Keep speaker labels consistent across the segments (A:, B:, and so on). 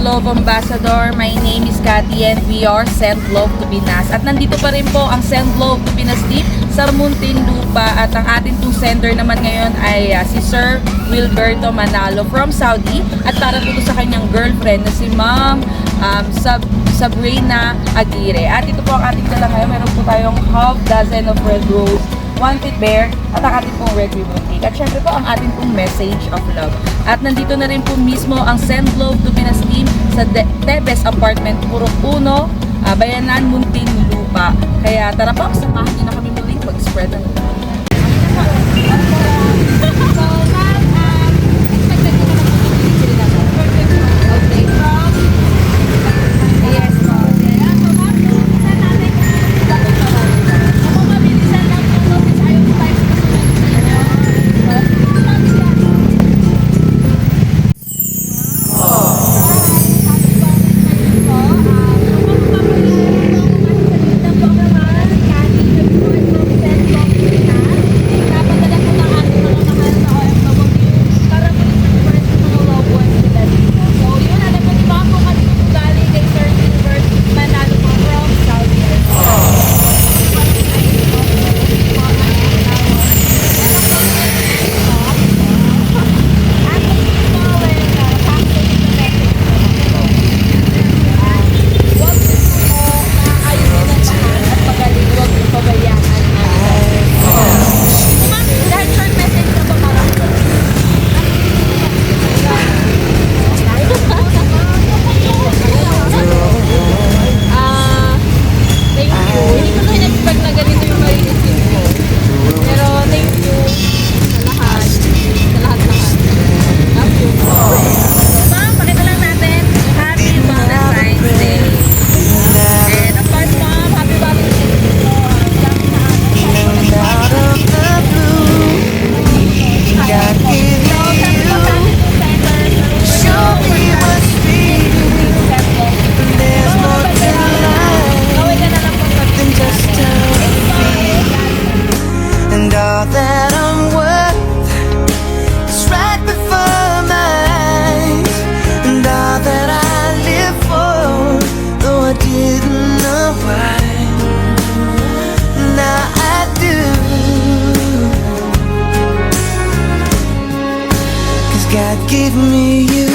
A: Love Ambassador. My name is Cathy and we are Send Love to Pinas. At nandito pa rin po ang Send Love to Pinas team sa Muntinlupa. At ang ating pong sender naman ngayon ay si Sir Wilberto Manalo from Saudi. At para po sa kanyang girlfriend na si Ma'am Sabrina Aguirre. At ito po ang ating dala ngayon. Meron po tayong half dozen of red rose, one fit bear, at ang ating pong red ribbon cake. At syempre po ang ating pong message of love. At nandito na rin po mismo ang Send Love to Pinas team sa Tebes Apartment, Purok 1, Bayanan, Muntinlupa. Kaya tara po, samahan niyo na kami muling mag-spread ng love.
B: God give me you.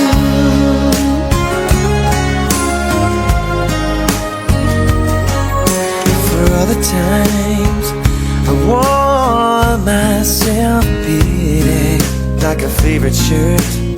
B: For all the times I wore myself beating like a favorite shirt.